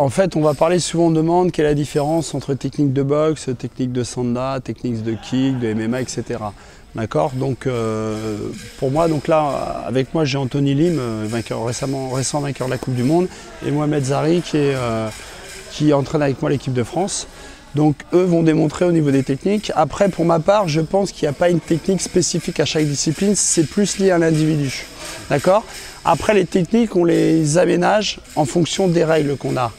en fait, on va parler souvent, on demande quelle est la différence entre technique de boxe, technique de sanda, technique de kick, de MMA, etc. D'accord. Donc, pour moi, donc là, avec moi, j'ai Anthony Lim, récent vainqueur de la Coupe du Monde, et Mohamed Zari qui entraîne avec moi l'équipe de France. Donc, eux vont démontrer au niveau des techniques. Après, pour ma part, je pense qu'il n'y a pas une technique spécifique à chaque discipline, c'est plus lié à l'individu. D'accord. Après, les techniques, on les aménage en fonction des règles qu'on a.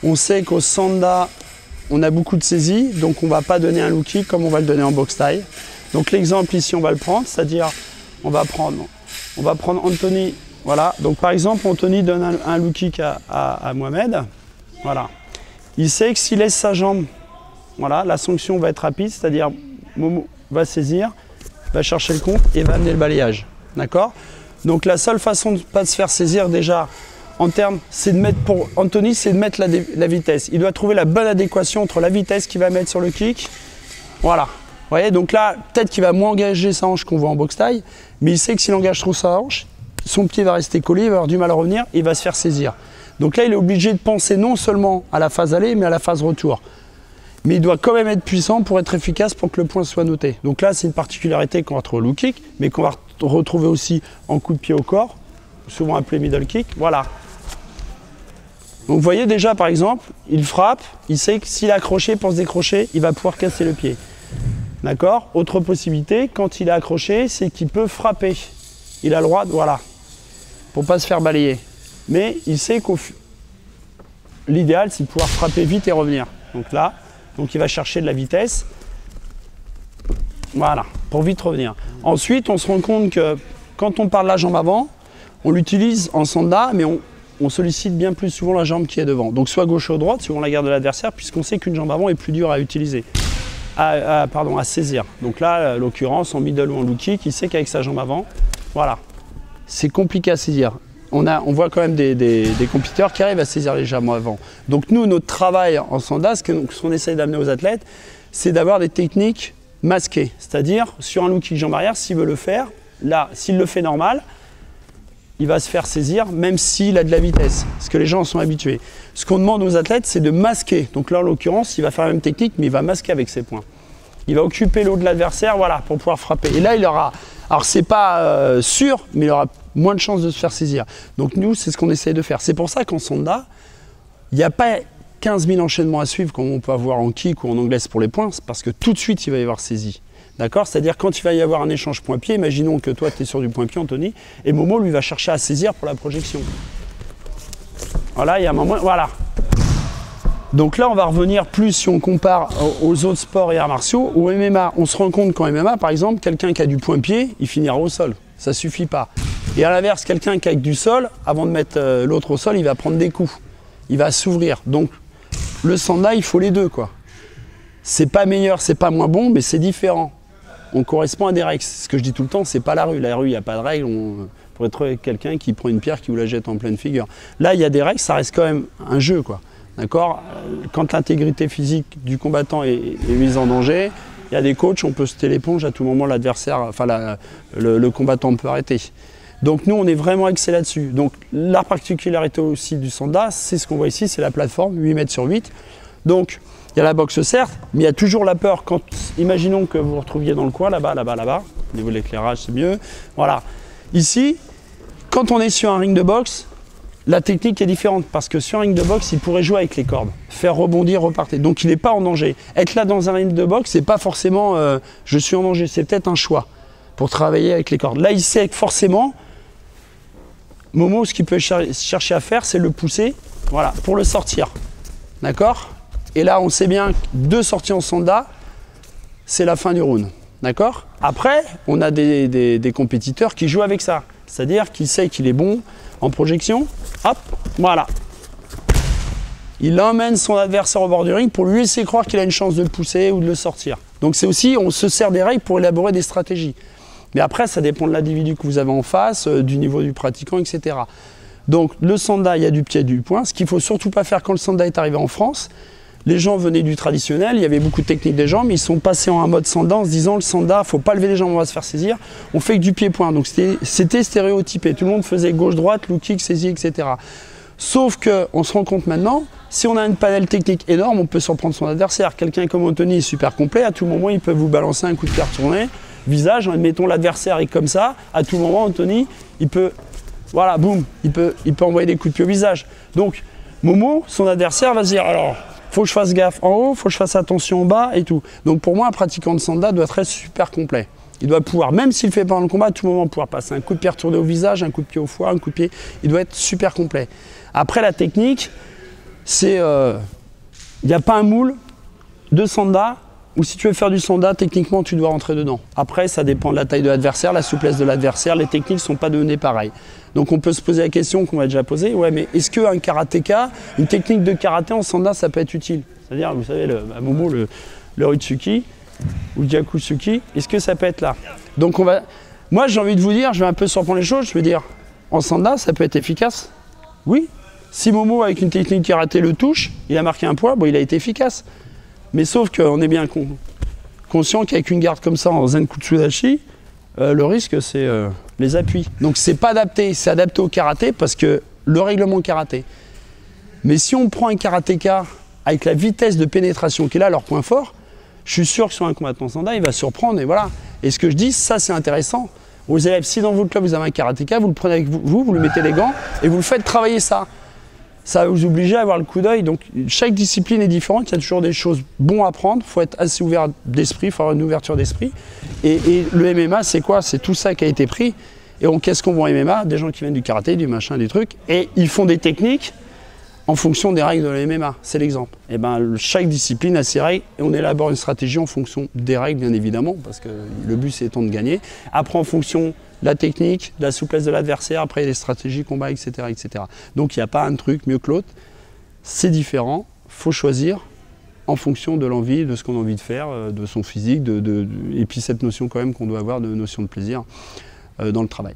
On sait qu'au sanda, on a beaucoup de saisies, donc on ne va pas donner un low kick comme on va le donner en boxe thaï. Donc l'exemple ici, on va le prendre, c'est-à-dire, on va prendre Anthony, voilà. Donc par exemple, Anthony donne un low kick à Mohamed, voilà. Il sait que s'il laisse sa jambe, voilà, la sanction va être rapide, c'est-à-dire, Momo va saisir, va chercher le compte et va amener le balayage, d'accord? Donc la seule façon de ne pas se faire saisir déjà, en termes, c'est de mettre, pour Anthony, c'est de mettre la vitesse. Il doit trouver la bonne adéquation entre la vitesse qu'il va mettre sur le kick, voilà. Vous voyez, donc là, peut-être qu'il va moins engager sa hanche qu'on voit en boxe thaï, mais il sait que s'il engage trop sa hanche, son pied va rester collé, il va avoir du mal à revenir, et il va se faire saisir. Donc là, il est obligé de penser non seulement à la phase aller, mais à la phase retour. Mais il doit quand même être puissant pour être efficace pour que le point soit noté. Donc là, c'est une particularité qu'on va retrouver au low kick, mais qu'on va retrouver aussi en coup de pied au corps, souvent appelé middle kick, voilà. Donc vous voyez déjà, par exemple, il frappe, il sait que s'il est accroché pour se décrocher, il va pouvoir casser le pied. D'accord. Autre possibilité, quand il est accroché, c'est qu'il peut frapper. Il a le droit, voilà, pour ne pas se faire balayer. Mais il sait que l'idéal, c'est de pouvoir frapper vite et revenir. Donc là, donc il va chercher de la vitesse. Voilà, pour vite revenir. Ensuite, on se rend compte que quand on parle de la jambe avant, on l'utilise en sanda, mais on sollicite bien plus souvent la jambe qui est devant. Donc soit gauche ou droite, suivant la garde de l'adversaire, puisqu'on sait qu'une jambe avant est plus dure à utiliser. À saisir. Donc là, l'occurrence, en middle ou en low kick, il sait qu'avec sa jambe avant, voilà, c'est compliqué à saisir. On voit quand même des compétiteurs qui arrivent à saisir les jambes avant. Donc nous, notre travail en sanda, ce qu'on essaye d'amener aux athlètes, c'est d'avoir des techniques masquées. C'est-à-dire, sur un low kick jambe arrière, s'il veut le faire, là, s'il le fait normal, il va se faire saisir, même s'il a de la vitesse, parce que les gens en sont habitués. Ce qu'on demande aux athlètes, c'est de masquer. Donc là, en l'occurrence, il va faire la même technique, mais il va masquer avec ses poings. Il va occuper l'eau de l'adversaire, voilà, pour pouvoir frapper. Et là, il aura, alors c'est pas sûr, mais il aura moins de chances de se faire saisir. Donc nous, c'est ce qu'on essaye de faire. C'est pour ça qu'en sanda, il n'y a pas 15 000 enchaînements à suivre, comme on peut avoir en kick ou en anglaise pour les points, parce que tout de suite, il va y avoir saisie. D'accord. C'est-à-dire quand il va y avoir un échange point-pied, imaginons que toi tu es sur du point-pied, Anthony, et Momo lui va chercher à saisir pour la projection. Voilà, il y a un moment, voilà. Donc là on va revenir plus si on compare aux autres sports et arts martiaux. Au MMA, on se rend compte qu'en MMA par exemple, quelqu'un qui a du point-pied, il finira au sol. Ça ne suffit pas. Et à l'inverse, quelqu'un qui a du sol, avant de mettre l'autre au sol, il va prendre des coups. Il va s'ouvrir. Donc le sanda, il faut les deux, quoi. C'est pas meilleur, c'est pas moins bon, mais c'est différent. On correspond à des règles. Ce que je dis tout le temps, c'est pas la rue. La rue, il n'y a pas de règles. On pourrait trouver quelqu'un qui prend une pierre, qui vous la jette en pleine figure. Là, il y a des règles, ça reste quand même un jeu, quoi. D'accord. Quand l'intégrité physique du combattant est mise en danger, il y a des coachs, on peut jeter l'éponge à tout moment, l'adversaire, enfin le combattant peut arrêter. Donc nous, on est vraiment axé là-dessus. Donc la particularité aussi du sanda, c'est ce qu'on voit ici, c'est la plateforme, 8 mètres sur 8. Donc il y a la boxe certes, mais il y a toujours la peur quand, imaginons que vous vous retrouviez dans le coin, là-bas, au niveau de l'éclairage c'est mieux, voilà. Ici, quand on est sur un ring de boxe, la technique est différente, parce que sur un ring de boxe, il pourrait jouer avec les cordes, faire rebondir, repartir, donc il n'est pas en danger. Être là dans un ring de boxe, c'est pas forcément je suis en danger, c'est peut-être un choix pour travailler avec les cordes. Là, il sait que forcément, Momo, ce qu'il peut chercher à faire, c'est le pousser, voilà, pour le sortir, d'accord. Et là, on sait bien que 2 sorties en sanda, c'est la fin du round. D'accord. Après, on a des compétiteurs qui jouent avec ça. C'est-à-dire qu'il sait qu'il est bon en projection. Hop, voilà. Il emmène son adversaire au bord du ring pour lui laisser croire qu'il a une chance de le pousser ou de le sortir. Donc c'est aussi, on se sert des règles pour élaborer des stratégies. Mais après, ça dépend de l'individu que vous avez en face, du niveau du pratiquant, etc. Donc le sanda, il y a du pied et du poing. Ce qu'il ne faut surtout pas faire quand le sanda est arrivé en France, les gens venaient du traditionnel, il y avait beaucoup de techniques des jambes, ils sont passés en un mode sanda en se disant le sanda, il ne faut pas lever les jambes, on va se faire saisir, on fait que du pied-point. Donc c'était stéréotypé, tout le monde faisait gauche-droite, low kick, saisie, etc. Sauf qu'on se rend compte maintenant, si on a une panel technique énorme, on peut surprendre son adversaire. Quelqu'un comme Anthony est super complet, à tout moment il peut vous balancer un coup de pied retourné, visage, admettons l'adversaire est comme ça, à tout moment Anthony, il peut, voilà, boum, il peut envoyer des coups de pied au visage. Donc Momo, son adversaire va se dire, alors, faut que je fasse gaffe en haut, faut que je fasse attention en bas et tout. Donc pour moi, un pratiquant de Sanda doit être super complet. Il doit pouvoir, même s'il ne fait pas dans le combat, à tout moment pouvoir passer un coup de pied retourné au visage, un coup de pied au foie, un coup de pied, il doit être super complet. Après la technique, c'est, il n'y a pas un moule de Sanda, ou si tu veux faire du Sanda, techniquement tu dois rentrer dedans. Après ça dépend de la taille de l'adversaire, la souplesse de l'adversaire, les techniques ne sont pas données pareilles. Donc on peut se poser la question qu'on va déjà poser, ouais mais est-ce qu'un karatéka, une technique de karaté en Sanda ça peut être utile? C'est-à-dire, vous savez, à Momo, le Ritsuki, ou le Jakutsuki, est-ce que ça peut être là? Donc moi j'ai envie de vous dire, je vais un peu surprendre les choses, je vais dire, en Sanda ça peut être efficace? Oui. Si Momo avec une technique karaté le touche, il a marqué un point, bon il a été efficace. Mais sauf qu'on est bien conscient qu'avec une garde comme ça en Zenkutsudashi, le risque c'est les appuis. Donc c'est pas adapté, c'est adapté au karaté parce que le règlement karaté. Mais si on prend un karatéka avec la vitesse de pénétration qui est là, leur point fort, je suis sûr que sur un combattant Sanda, il va surprendre et voilà. Et ce que je dis, ça c'est intéressant. Aux élèves, si dans votre club vous avez un karatéka, vous le prenez avec vous lui mettez les gants et vous le faites travailler ça. Ça va vous obliger à avoir le coup d'œil. Donc chaque discipline est différente, il y a toujours des choses bonnes à apprendre, il faut être assez ouvert d'esprit, il faut avoir une ouverture d'esprit. Et le MMA, c'est quoi? C'est tout ça qui a été pris. Et qu'est-ce qu'on voit en MMA? Des gens qui viennent du karaté, du machin, des trucs, et ils font des techniques en fonction des règles de la MMA, c'est l'exemple. Et ben chaque discipline a ses règles et on élabore une stratégie en fonction des règles bien évidemment, parce que le but c'est de gagner. Après en fonction de la technique, de la souplesse de l'adversaire, après il y a des stratégies, combats, etc. etc. Donc il n'y a pas un truc mieux que l'autre, c'est différent, il faut choisir en fonction de l'envie, de ce qu'on a envie de faire, de son physique, et puis cette notion quand même qu'on doit avoir de notion de plaisir dans le travail.